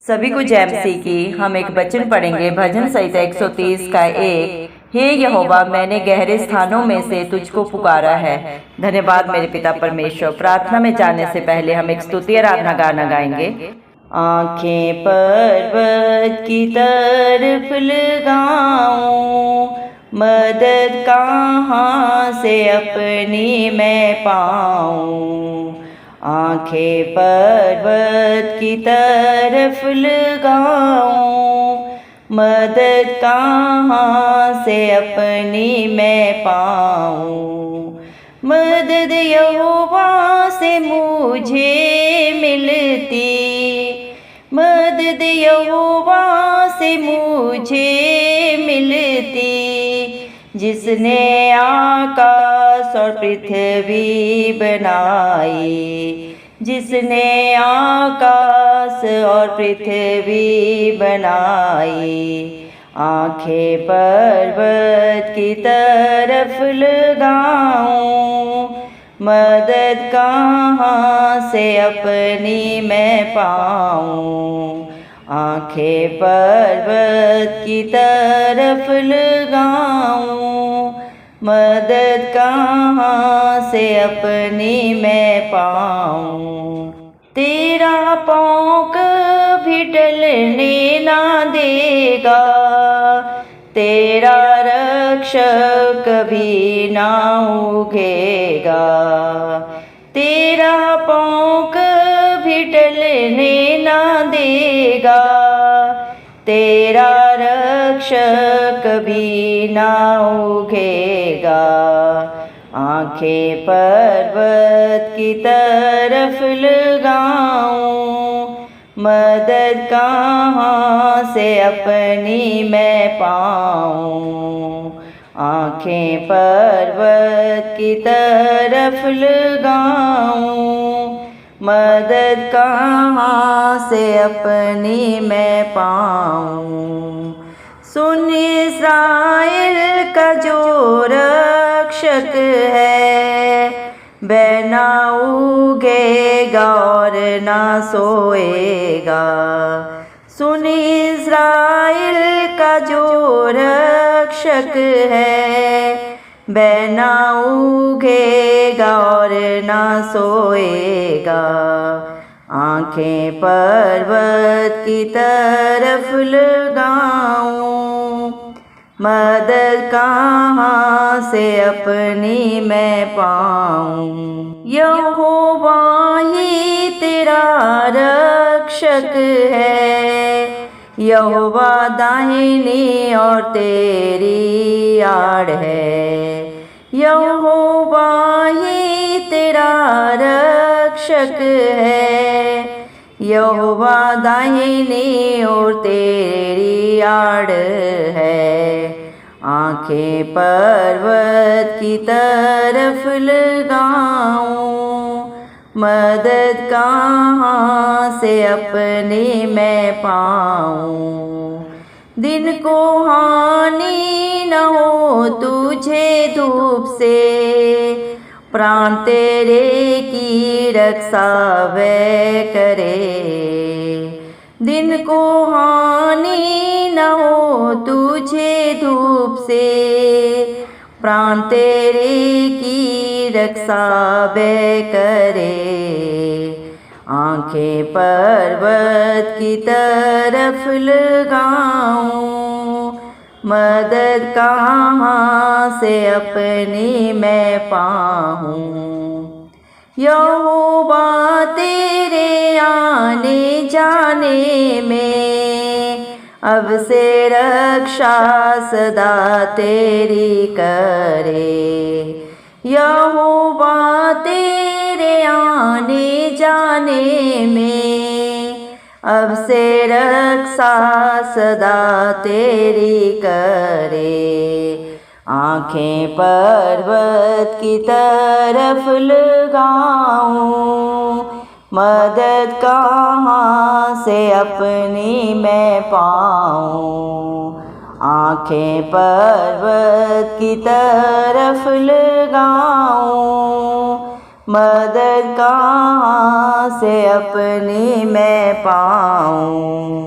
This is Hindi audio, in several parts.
सभी को जय मसीह की। हम एक वचन पढ़ेंगे भजन संहिता 130 का 1। हे यहोवा, मैंने गहरे स्थानों में से तुझको पुकारा है। धन्यवाद मेरे पिता परमेश्वर। प्रार्थना में जाने से पहले हम एक स्तुति आराधना गाना गाएंगे। आंखें पर्वत की तरफ लगाऊं, मदद कहाँ से अपनी मैं पाऊं। आंखें पर्वत की तरफ लगाऊं, मदद कहाँ से अपनी मैं पाऊं। मदद यहोवा से मुझे मिलती, मदद यहोवा से मुझे मिलती, जिसने आकाश और पृथ्वी बनाई, जिसने आकाश और पृथ्वी बनाई। आंखें पर्वत की तरफ लगाऊं, मदद कहाँ से अपनी मैं पाऊं। आंखें पर्वत की तरफ लगाऊं, मदद कहाँ से अपनी मैं पाऊं। तेरा पाँव कभी टलने ना देगा, तेरा रक्षक कभी ना उगेगा। तेरा पाँव कभी टलने ना देगा, तेरा रक्षक कभी ना उगेगा। आंखें पर्वत की तरफ लगाऊं, मदद कहाँ से अपनी मैं पाऊं। आंखें पर्वत की तरफ लगाऊं, मदद कहाँ से अपनी मैं पाऊं। सुन इस्राएल का जो रक्षक है, वह ना उगेगा और ना सोएगा। सुन इस्राएल का जो रक्षक है, वह ना उगेगा और ना सोएगा। आंखें पर्वत की तरफ लगाऊं, मदद कहाँ से अपनी मैं पाऊं। यहोवा ही तेरा रक्षक है, यहोवा दाहिनी और तेरी आड़ है। यहोवा ही तेरा रक्षक है, यहोवा दाहिनी और तेरी आड़ है। आंखें पर्वत की तरफ लगाऊं, मदद कहाँ से अपनी मैं पाऊं। दिन को हानि न हो तुझे धूप से, प्राण तेरे की रक्षा वह करे। दिन को हानि न हो तुझे धूप से, प्राण तेरे की रक्षा वह करे। आंखें पर्वत की तरफ लगाऊं, मदद कहाँ से अपनी मैं पाऊं। यहोवा तेरे आने जाने में, अब से रक्षा सदा तेरी करे। यहोवा तेरे आने जाने में, अब से रक्षा सदा तेरी करे। आंखें पर्वत की तरफ लगाऊं, मदद कहाँ से अपनी मैं पाऊं। आंखें पर्वत की तरफ लगाऊं, मदद कहाँ से अपनी मैं पाऊं।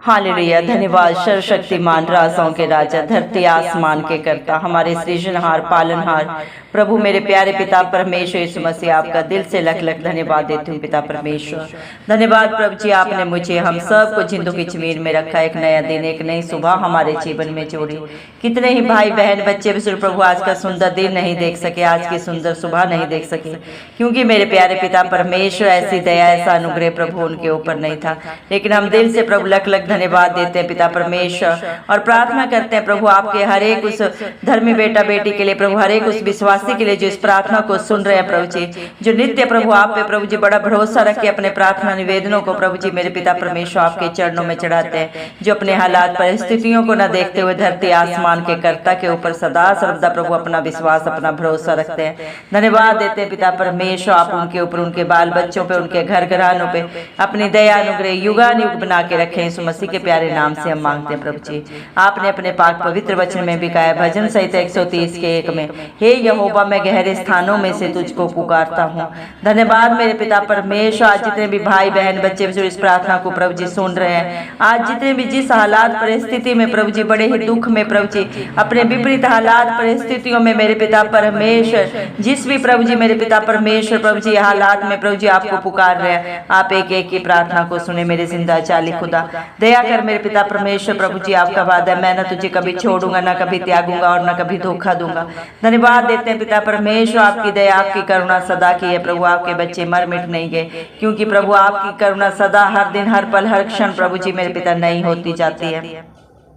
हालेलुया। धन्यवाद सर्वशक्तिमान, राजाओं के राजा, धरती आसमान के कर्ता, हमारे सृजनहार पालनहार प्रभु मेरे प्यारे पिता परमेश्वर यीशु मसीह, आपका दिल से लख लख धन्यवाद देती हूँ पिता परमेश्वर। धन्यवाद प्रभु जी, आपने मुझे हम सब को जिंदों की जमीन में रखा, एक नया दिन एक नई सुबह हमारे जीवन में जोड़ी। कितने ही भाई बहन बच्चे भी प्रभु आज का सुंदर दिन नहीं देख सके, आज की सुंदर सुबह नहीं देख सके, क्योंकि मेरे प्यारे पिता परमेश्वर ऐसी दया ऐसा अनुग्रह प्रभु उनके ऊपर नहीं था। लेकिन हम दिल से प्रभु लख लख धन्यवाद देते हैं पिता परमेश्वर, और प्रार्थना करते हैं प्रभु आपके हर एक उस धर्मी बेटा बेटी के लिए, प्रभु हर एक उस विश्वासी के लिए जो इस प्रार्थना को सुन रहे हैं प्रभु जी, जो नित्य प्रभु आप पे प्रभु जी बड़ा भरोसा रख के अपने प्रार्थना निवेदनों को प्रभु जी मेरे पिता परमेश्वर आपके चरणों में चढ़ाते हैं, जो अपने हालात परिस्थितियों को न देखते हुए धरती आसमान के कर्ता के ऊपर सदा सर्वदा प्रभु अपना विश्वास अपना भरोसा रखते हैं। धन्यवाद देते हैं पिता परमेश्वर, आप उनके ऊपर उनके बाल बच्चों पे उनके घर घरानों पे अपनी दया अनुग्रह युगानुयुग बना के रखे। यीशु मसीह के प्यारे नाम से हम मांगते हैं प्रभु जी। आपने अपने पाक पवित्र वचन में भी कहा है, भजन संहिता 130 के 1 में, हे यहोवा मैं गहरे स्थानों में से तुझको पुकारता हूँ। धन्यवाद मेरे पिता परमेश्वर, आज जितने भी भाई बहन बच्चे जो इस प्रार्थना को प्रभु जी सुन रहे हैं, आज जितने भी जिस हालात परिस्थिति में प्रभु जी बड़े ही दुख में प्रभु जी अपने विपरीत हालात परिस्थितियों में मेरे पिता परमेश्वर, जिस भी प्रभु जी मेरे पिता परमेश्वर प्रभु जी हालात में प्रभु जी आपको पुकार रहे हैं, आप एक एक की प्रार्थना को सुने मेरे जिंदा चाली खुदा। दया कर मेरे पिता परमेश्वर प्रभु जी, आपका वादा है मैं न तुझे कभी छोड़ूंगा, न कभी त्यागूंगा और न कभी धोखा दूंगा। धन्यवाद देते हैं पिता परमेश्वर, आपकी दया आपकी करुणा सदा की है प्रभु, आपके बच्चे मर मिट नहीं गए, क्योंकि प्रभु आपकी करुणा सदा हर दिन हर पल हर क्षण प्रभु जी मेरे पिता नहीं होती जाती है।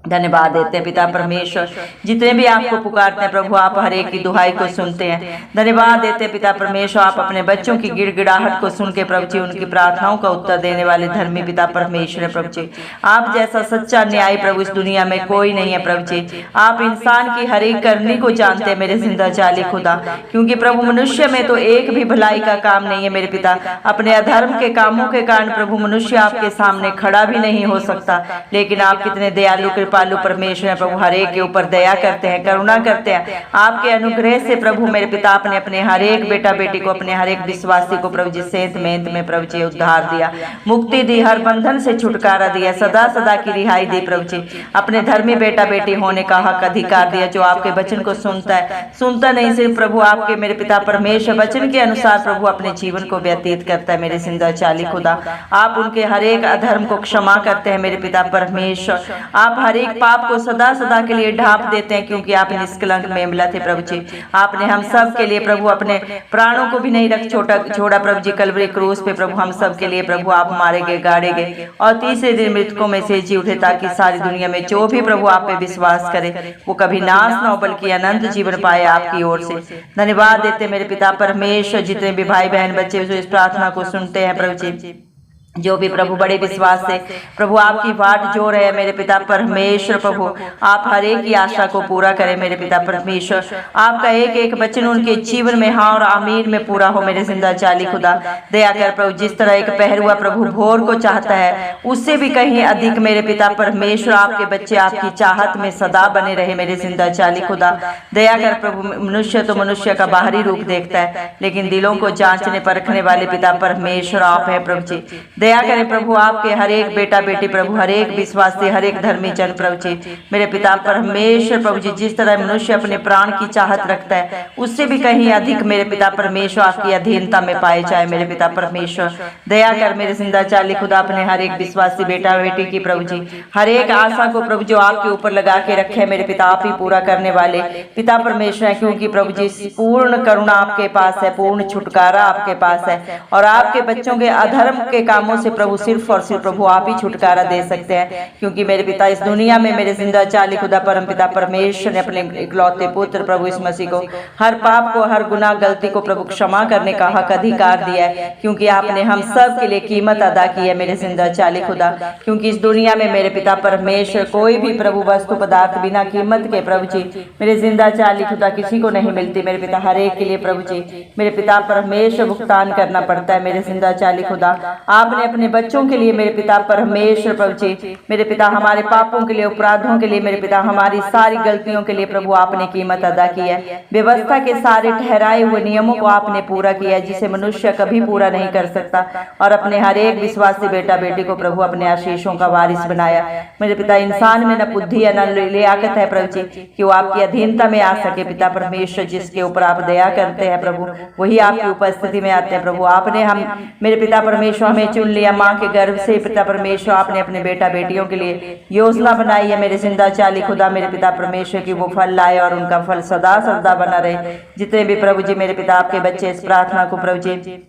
धन्यवाद देते हैं पिता परमेश्वर, जितने भी आपको पुकारते हैं प्रभु आप हर एक की दुहाई को सुनते हैं। धन्यवाद देते हैं पिता परमेश्वर, आप अपने बच्चों की गिड़गिड़ाहट को सुन के प्रभु जी उनकी प्रार्थनाओं का उत्तर देने वाले धर्मी पिता परमेश्वर है प्रभु जी। आप जैसा सच्चा न्याय प्रभु इस दुनिया में कोई नहीं है प्रभु जी। आप इंसान की हर एक करनी को जानते हैं मेरे जिंदा जाली खुदा, क्योंकि प्रभु मनुष्य में तो एक भी भलाई का काम नहीं है मेरे पिता। अपने अधर्म के कामों के कारण प्रभु मनुष्य आपके सामने खड़ा भी नहीं हो सकता, लेकिन आप कितने दयालु कृपालु परमेश्वर है प्रभु, हर एक के ऊपर दया करते हैं करुणा करते हैं। आपके अनुग्रह से प्रभु मेरे पिता आपने अपने हर एक बेटा बेटी को अपने हर एक विश्वासी को प्रभु जी सेंत मेंत में प्रभु जी उद्धार दिया, मुक्ति दी, हर बंधन से छुटकारा दिया, सदा सदा की रिहाई दी प्रभु जी। अपने धर्मी बेटा बेटी होने का हक अधिकार दिया, जो आपके वचन को सुनता है, सुनता नहीं सिर्फ प्रभु आपके मेरे पिता परमेश्वर वचन के अनुसार प्रभु अपने जीवन को व्यतीत करता है मेरे जिंदा चाली खुदा। आप उनके हर एक अधर्म को क्षमा करते हैं मेरे पिता परमेश्वर। आप हर एक पाप को सदा सदा के लिए ढांप देते हैं, क्योंकि आप निष्कलंक मेमला थे प्रभु जी। आपने हम सब के लिए प्रभु अपने प्राणों को भी नहीं छोड़ा प्रभु जी, कलवरी क्रूस पे प्रभु हम सब के लिए प्रभु आप मारे गए गाड़े गए और तीसरे दिन मृतकों में से जी उठे, ताकि सारी दुनिया में जो भी प्रभु आप पे विश्वास करे वो कभी नाश न हो बल्कि अनंत जीवन पाए आपकी ओर से। धन्यवाद देते मेरे पिता परमेश्वर, जितने भी भाई बहन बच्चे जो इस प्रार्थना को सुनते हैं प्रभु जी, जो भी प्रभु बड़े विश्वास से प्रभु आपकी बाट जो रहे मेरे पिता परमेश्वर प्रभु आप हर एक की आशा को पूरा करें मेरे पिता परमेश्वर। आपका एक एक वचन उनके जीवन में हाँ और आमीन में पूरा हो मेरे जिंदा चाली खुदा। दया कर प्रभु, जिस तरह एक पहरुआ प्रभु भोर को चाहता है उससे भी कहीं अधिक मेरे पिता परमेश्वर आपके बच्चे आपकी चाहत में सदा बने रहे मेरे जिंदा चाली खुदा। दया कर प्रभु, मनुष्य तो मनुष्य का बाहरी रूप देखता है, लेकिन दिलों को जांचने परखने वाले पिता परमेश्वर आप है प्रभु जी। दया करें प्रभु, आपके हर एक बेटा बेटी प्रभु हर एक विश्वासी हर एक धर्मी जन प्रभु जी मेरे पिता परमेश्वर प्रभु जी, जिस तरह मनुष्य अपने प्राण की चाहत रखता है उससे भी कहीं अधिक मेरे पिता परमेश्वर आपकी अधीनता में पाए जाए मेरे पिता परमेश्वर। दया कर मेरे जिंदा चाली खुदा, अपने हर एक विश्वासी बेटा बेटी की प्रभु जी हर एक आशा को प्रभु जो आपके ऊपर लगा के रखे मेरे पिता आप ही पूरा करने वाले पिता परमेश्वर है, क्योंकि प्रभु जी पूर्ण करुणा आपके पास है, पूर्ण छुटकारा आपके पास है, और आपके बच्चों के अधर्म के कामों से प्रभु सिर्फ और सिर्फ प्रभु आप ही छुटकारा दे सकते हैं। क्योंकि मेरे पिता इस दुनिया में मेरे जिंदा चाली खुदा परम पिता परमेश्वर ने अपने इकलौते पुत्र प्रभु इस मसीह को हर पाप को हर गुनाह गलती को प्रभु क्षमा करने का हक अधिकार दिया है, क्योंकि आपने हम सब के लिए कीमत अदा की है मेरे जिंदा चाली खुदा। क्योंकि इस दुनिया में मेरे पिता परमेश्वर कोई भी प्रभु वस्तु पदार्थ बिना कीमत के प्रभु जी मेरे जिंदा चाली खुदा किसी को नहीं मिलती मेरे पिता। हर एक के लिए प्रभु जी मेरे पिता परमेश्वर भुगतान करना पड़ता है मेरे जिंदा चाली खुदा। आपने अपने बच्चों के लिए मेरे पिता परमेश्वर प्रभु जी, मेरे पिता हमारे पापों के लिए, अपराधों के लिए मेरे पिता, हमारी सारी गलतियों के लिए प्रभु आपने कीमत अदा की है। व्यवस्था के सारे ठहराए हुए नियमों को आपने पूरा किया, जिसे मनुष्य कभी पूरा नहीं कर सकता, और अपने हर एक विश्वासी बेटा बेटी को प्रभु अपने आशीषों का वारिस बनाया। मेरे पिता इंसान में न बुद्धि या न लियाकत है प्रभु जी कि वो आपकी अधीनता में आ सके। पिता परमेश्वर, जिसके ऊपर आप दया करते हैं प्रभु, वही आपकी उपस्थिति में आते हैं प्रभु। आपने हम मेरे पिता परमेश्वर हमें चुन लिया माँ के गर्भ से। पिता परमेश्वर, आपने अपने बेटा बेटियों के लिए योजना बनाई है मेरे जिंदा चाली खुदा मेरे पिता परमेश्वर की वो फल लाए और उनका फल सदा सदा बना रहे। जितने भी प्रभु जी मेरे पिता आपके बच्चे इस प्रार्थना को प्रभु जी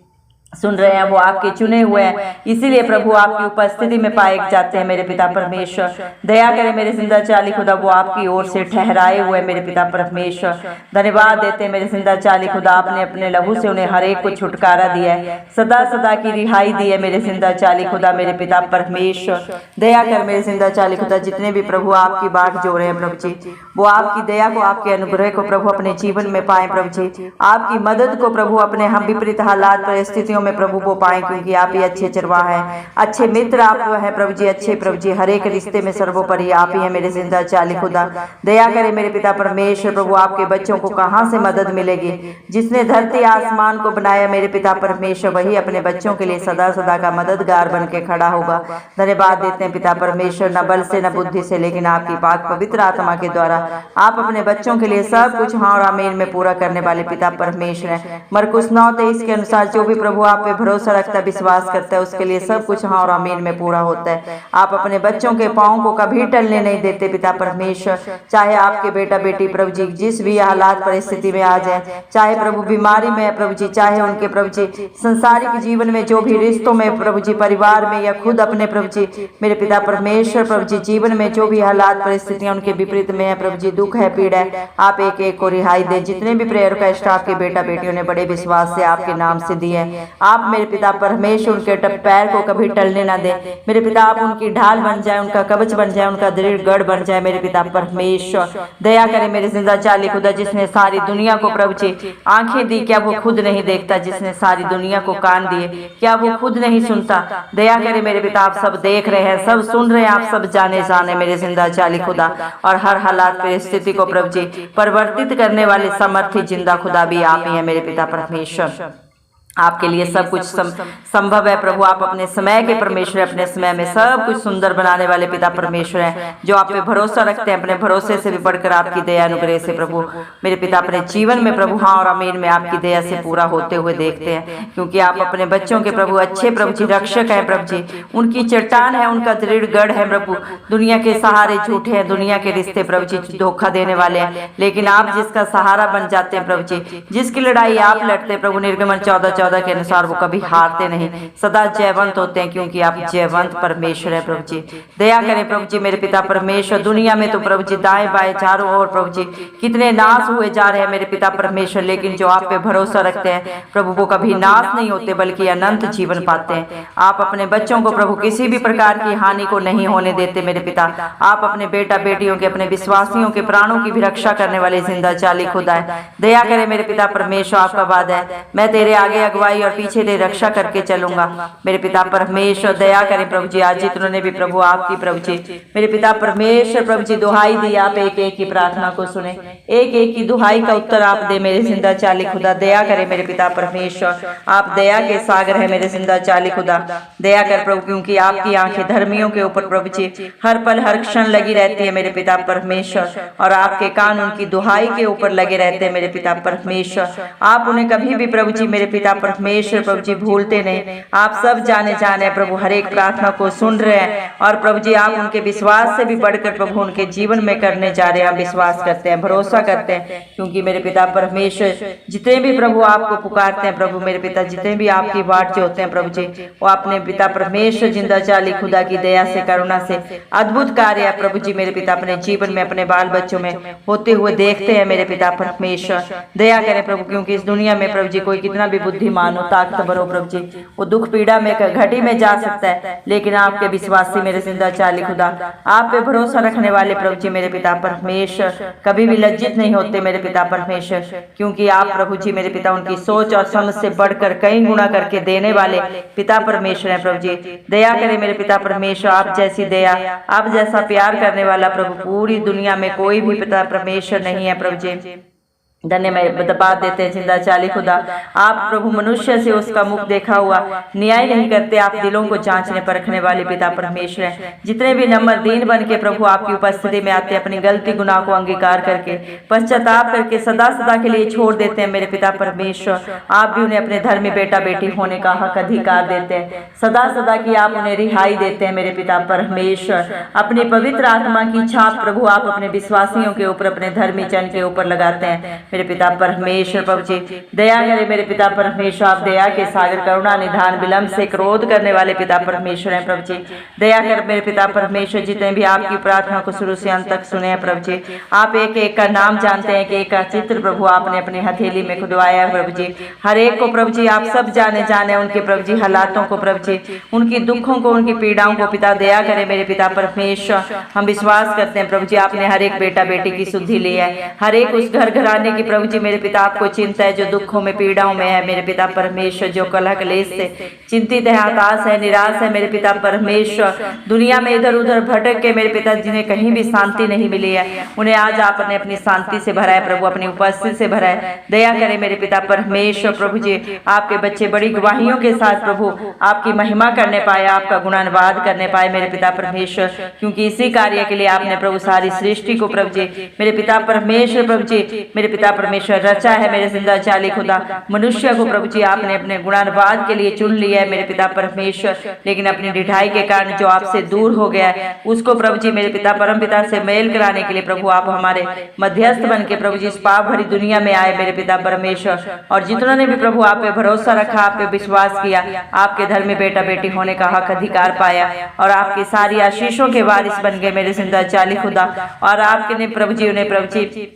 सुन रहे हैं, वो आपके चुने हुए हैं, इसीलिए प्रभु आपकी उपस्थिति में पाए जाते हैं। मेरे पिता परमेश्वर दया करें मेरे जिंदा चाली खुदा, वो आपकी ओर से ठहराए हुए मेरे पिता परमेश्वर धन्यवाद देते हैं। मेरे जिंदा चाली खुदा, आपने अपने लहू से उन्हें हर एक को छुटकारा दिया है, सदा सदा की रिहाई दी है। मेरे जिंदा चाली खुदा मेरे पिता परमेश्वर दया कर मेरे जिंदा चाली खुदा, जितने भी प्रभु आपकी बाट जो रहे हैं प्रभु जी, वो आपकी दया को, आपके अनुग्रह को प्रभु अपने जीवन में पाए प्रभु जी। आपकी मदद को प्रभु अपने हम विपरीत हालात परिस्थितियों में प्रभु वो पाए, क्योंकि आप ही अच्छे चरवाहा हैं, अच्छे मित्र आप हैं प्रभु जी, अच्छे प्रभु जी। हर एक रिश्ते में सर्वोपरि आप ही है मेरे जिंदा चाली खुदा। दया करे मेरे पिता परमेश्वर प्रभु, आपके बच्चों को कहाँ से मदद मिलेगी? जिसने धरती आसमान को बनाया मेरे पिता परमेश्वर, वही अपने बच्चों के लिए सदा सदा का मददगार बन के खड़ा होगा। धन्यवाद देते हैं पिता परमेश्वर, न बल से न बुद्धि से, लेकिन आपकी पाक पवित्र आत्मा के द्वारा आप अपने बच्चों के लिए सब कुछ हाँ और आमीन में पूरा करने वाले पिता परमेश्वर है। मरकुस 9:23 के अनुसार जो भी प्रभु आप पे भरोसा रखता, विश्वास करता है, उसके लिए सब कुछ हाँ और आमीन में पूरा होता है। आप अपने बच्चों के पाँव को कभी टलने नहीं देते पिता परमेश्वर। चाहे आपके बेटा बेटी प्रभु जी जिस भी हालात परिस्थिति में आ जाए, चाहे प्रभु बीमारी में प्रभु जी, चाहे उनके प्रभु जी संसारिक जीवन में जो भी रिश्तों में प्रभु जी, परिवार में या खुद अपने प्रभु जी मेरे पिता परमेश्वर प्रभु जी जीवन में जो भी हालात परिस्थितियां उनके विपरीत में है प्रभु जी, दुख है, पीड़ा है, आप एक एक को रिहाई दे। जितने भी प्रेयर का स्टाफ के बेटा बेटियों ने बड़े विश्वास से आपके नाम से दिए हैं, आप मेरे पिता परमेश्वर उनके पैर को कभी टलने ना दे। मेरे पिता आप उनकी ढाल बन जाए, उनका कवच बन जाए, उनका दृढ़ गढ़ बन जाए। मेरे पिता परमेश्वर दया करें मेरे जिंदा चाली खुदा, जिसने सारी दुनिया को प्रभु जी आंखें दी, क्या वो खुद नहीं देखता? जिसने सारी दुनिया को कान दिए, क्या वो खुद नहीं सुनता? दया करें मेरे पिता, आप सब देख रहे हैं, सब सुन रहे हैं, आप सब जाने मेरे जिंदा चाली खुदा, और हर हालात परिस्थिति को प्रभु जी परिवर्तित करने वाले समर्थी जिंदा खुदा भी आप ही हैं मेरे पिता परमेश्वर। आपके लिए सब कुछ संभव है प्रभु। आप अपने समय के परमेश्वर, अपने समय में सब कुछ सुंदर बनाने वाले पिता परमेश्वर हैं, जो आप पे भरोसा रखते हैं। अपने भरोसे से भी बढ़कर आपकी दया अनुग्रह से प्रभु मेरे पिता अपने जीवन में प्रभु हाँ और आमीन में आपकी दया से पूरा होते हुए देखते हैं, क्योंकि आप अपने बच्चों के प्रभु अच्छे प्रभु जी रक्षक हैं प्रभु जी। उनकी चट्टान है, उनका दृढ़ गढ़ है प्रभु। दुनिया के सहारे झूठे हैं, दुनिया के रिश्ते प्रभु जी धोखा देने वाले हैं, लेकिन आप जिसका सहारा बन जाते हैं प्रभु जी, जिसकी लड़ाई आप लड़ते हैं प्रभु, निर्गमन 14:14 के अनुसार वो कभी हारते नहीं, सदा जयवंत होते हैं, क्योंकि आप जयवंत परमेश्वर है प्रभु जी। दया करें प्रभु जी मेरे पिता परमेश्वर। दुनिया में तो प्रभु जी दाएं बाएं चारों ओर प्रभु जी कितने नाश हुए जा रहे हैं मेरे पिता परमेश्वर, लेकिन जो आप पे भरोसा रखते हैं प्रभु, वो कभी नाश नहीं होते बल्कि अनंत जीवन पाते हैं। आप अपने बच्चों को प्रभु किसी भी प्रकार की हानि को नहीं होने देते मेरे पिता। आप अपने बेटा बेटियों के, अपने विश्वासियों के प्राणों की भी रक्षा करने वाले जिंदा चाली खुदा है। दया करें मेरे पिता परमेश्वर, आपका वादा है मैं तेरे आगे अगुवाई और पीछे तेरी रक्षा करके चलूंगा मेरे पिता परमेश्वर। दया करें प्रभु जी, आज जितनों ने भी प्रभु आपकी प्रभु जी मेरे पिता परमेश्वर प्रभु जी दुहाई दी, आप एक एक की प्रार्थना को सुने, एक एक की दुहाई का उत्तर आप दे मेरे जिंदा चाली खुदा। दया करें मेरे पिता परमेश्वर, आप दया के सागर है मेरे जिंदा चाली खुदा। दया कर प्रभु, क्योंकि आपकी आंखें धर्मियों के ऊपर प्रभु जी हर पल हर क्षण लगी रहती है मेरे पिता परमेश्वर, और आपके कान उनकी दुहाई के ऊपर लगे रहते हैं मेरे पिता परमेश्वर। आप उन्हें कभी भी प्रभु जी मेरे पिता परमेश्वर प्रभु जी भूलते नहीं। आप सब जाने प्रभु हर एक प्रार्थना को सुन रहे हैं, और प्रभु जी आप उनके विश्वास से भी बढ़कर प्रभु उनके जीवन में करने जा रहे हैं। हम विश्वास करते हैं, भरोसा करते हैं, क्योंकि मेरे पिता परमेश्वर जितने भी प्रभु आपको पुकारते हैं प्रभु मेरे पिता, जितने भी आपकी बाट जो होते हैं प्रभु जी, वो अपने पिता परमेश्वर जिंदा चाली खुदा की दया से, करुणा से अद्भुत कार्य प्रभु जी मेरे पिता अपने जीवन में, अपने बाल बच्चों में होते हुए देखते हैं मेरे पिता परमेश्वर। दया करें प्रभु, क्योंकि इस दुनिया में प्रभु जी कोई कितना भी बुद्धि बुद्धिमान हो, ताकतवर हो प्रभु जी। वो दुख पीड़ा में घटी में जा सकता है, लेकिन आपके विश्वासी मेरे जिंदा चाली खुदा, आप पे भरोसा रखने वाले प्रभु जी मेरे पिता परमेश्वर कभी भी लज्जित नहीं होते मेरे पिता परमेश्वर, क्योंकि आप प्रभु जी मेरे पिता उनकी सोच और समझ से बढ़कर कई गुना करके देने वाले पिता परमेश्वर है प्रभु जी। दया करे मेरे पिता परमेश्वर, आप जैसी दया, आप जैसा प्यार करने वाला प्रभु पूरी दुनिया में कोई भी पिता परमेश्वर नहीं है प्रभु जी। धन्यवाद देते हैं जिंदा चाली खुदा, आप प्रभु मनुष्य से उसका मुख देखा हुआ न्याय नहीं करते, आप दिलों को जांचने परखने वाले पिता परमेश्वर हैं। जितने भी नंबर दीन बन के प्रभु आपकी उपस्थिति में आते हैं, अपनी गलती गुनाह को अंगीकार करके पश्चाताप करके सदा सदा के लिए छोड़ देते हैं मेरे पिता परमेश्वर, आप भी उन्हें अपने धर्मी बेटा बेटी होने का हक अधिकार देते हैं। सदा सदा की आप उन्हें रिहाई देते हैं मेरे पिता परमेश्वर। अपनी पवित्र आत्मा की छाप प्रभु आप अपने विश्वासियों के ऊपर, अपने धर्मी जन के ऊपर लगाते हैं मेरे पिता परमेश्वर। प्रभु जी दया करे मेरे पिता परमेश्वर, आप दया के सागर, करुणा निधान, विलंब से क्रोध करने वाले पिता परमेश्वर हैं प्रभु जी। दया कर मेरे पिता परमेश्वर, जितने भी आपकी प्रार्थना को शुरू से अंत तक सुने हैं प्रभु जी, आप एक एक का नाम जानते हैं, कि एक का चित्र प्रभु आपने अपनी हथेली में खुदवाया है प्रभु जी। हर एक को प्रभु जी आप सब जाने उनके प्रभु जी हालातों को प्रभु जी, उनकी दुखों को, उनकी पीड़ाओं को पिता दया करे मेरे पिता परमेश्वर। हम विश्वास करते हैं प्रभु जी आपने हर एक बेटा बेटी की सुधि ली है, हर एक उस घर घराने की प्रभु जी मेरे पिता आपको चिंता है, जो दुखों में पीड़ाओं में है मेरे पिता परमेश्वर, जो कलह क्लेश से चिंतित है, हताश है, निराश है मेरे पिता परमेश्वर, दुनिया में इधर उधर भटक के मेरे पिता जिन्हें कहीं भी शांति नहीं मिली है, उन्हें आज आपने अपनी शांति से भरा है प्रभु, अपनी उपस्थिति से भरा है। दया करे मेरे पिता परमेश्वर प्रभु जी, आपके बच्चे बड़ी गवाहियों के साथ प्रभु आपकी महिमा करने पाए, आपका गुणानुवाद करने पाए मेरे पिता परमेश्वर, क्योंकि इसी कार्य के लिए आपने प्रभु सारी सृष्टि को प्रभु जी मेरे पिता परमेश्वर प्रभु जी मेरे पिता परमेश्वर रचा है मेरे जिंदा चाली खुदा। मनुष्य को प्रभु जी आपने अपने गुणानुवाद के लिए चुन लिया है मेरे पिता परमेश्वर, लेकिन अपनी ढिठाई के कारण जो आपसे दूर हो गया है, उसको प्रभु जी मेरे पिता परम पिता से मेल कराने के लिए प्रभु आप हमारे मध्यस्थ बन के प्रभु जी इस पाप भरी दुनिया में आए मेरे पिता परमेश्वर। और जितनों ने भी प्रभु आप पे भरोसा रखा, आप पे विश्वास किया, आपके धर्म में बेटा बेटी होने का हक अधिकार पाया, और आपकी सारी आशीषों के वारिस बन गए मेरे जिंदा चाली खुदा। और आपके ने प्रभु जी उन्हें प्रभु जी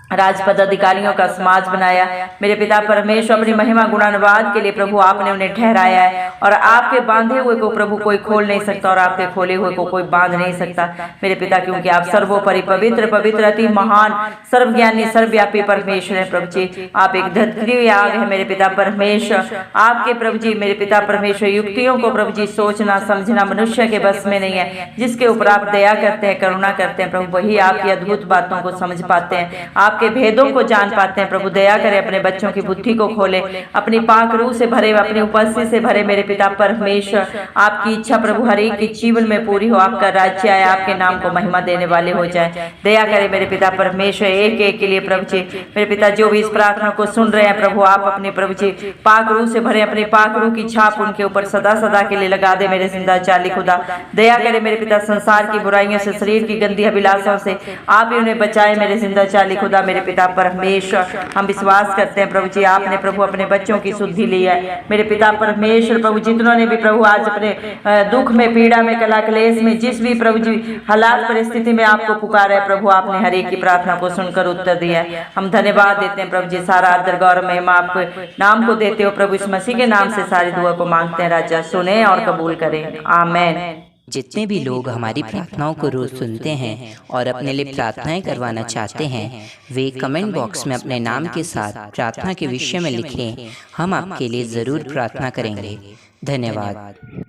राजपद अधिकारियों का समाज बनाया मेरे पिता परमेश्वर, अपनी महिमा गुणानुवाद के लिए प्रभु आपने उन्हें ठहराया है। और आपके बांधे हुए को प्रभु कोई खोल नहीं सकता, और आपके खोले हुए को कोई बांध नहीं सकता मेरे पिता, क्योंकि आप सर्वोपरि पवित्र पवित्र अति महान सर्वज्ञानी सर्वव्यापी परमेश्वर है प्रभु जी। आप एक धरती आग है मेरे पिता परमेश्वर, आपके प्रभु जी मेरे पिता परमेश्वर युक्तियों को प्रभु जी सोचना समझना मनुष्य के बस में नहीं है। जिसके ऊपर आप दया करते हैं, करुणा करते हैं प्रभु, वही आपकी अद्भुत बातों को समझ पाते हैं, आपके भेदों को जान पाते हैं प्रभु। दया करे अपने बच्चों की बुद्धि को खोले, अपनी पाक रूह से भरे, अपनी उपस्थिति से भरे मेरे पिता परमेश्वर। आपकी इच्छा प्रभु हर एक के जीवन में पूरी हो, आपका राज्य आए, आपके नाम को महिमा देने वाले हो जाए। दया करे मेरे पिता परमेश्वर एक एक के लिए प्रभु जी मेरे पिता, जो भी इस प्रार्थना को सुन रहे हैं प्रभु, आप अपने प्रभु जी पाक रूह से भरे, अपनी पाक रूह की छाप उनके ऊपर सदा सदा के लिए लगा दे मेरे जिंदा चाली खुदा। दया करे मेरे पिता, संसार की बुराइयों से, शरीर की गंदी अभिलाषाओं से आप ही उन्हें बचाए मेरे जिंदा चाली खुदा मेरे पिता परमेश्वर। हम विश्वास करते हैं प्रभु जी आपने प्रभु अपने बच्चों की शुद्धि ली है मेरे पिता परमेश्वर। प्रभु जितनों ने भी प्रभु आज अपने दुख में, पीड़ा में, कला क्लेश में, जिस भी प्रभु जी हालात परिस्थिति में आपको पुकारा है प्रभु, आपने हर एक की प्रार्थना को सुनकर उत्तर दिया है। हम धन्यवाद देते हैं प्रभु जी, सारा आदर गौरव महिमा आपके नाम को देते हो प्रभु, इस मसीह के नाम से सारी दुआ को मांगते हैं राजा, सुने और कबूल करें, आमीन। जितने भी लोग हमारी प्रार्थनाओं को रोज सुनते हैं और अपने लिए प्रार्थनाएं करवाना चाहते हैं, वे कमेंट बॉक्स में अपने नाम के साथ प्रार्थना के विषय में लिखें, हम आपके लिए ज़रूर प्रार्थना करेंगे। धन्यवाद।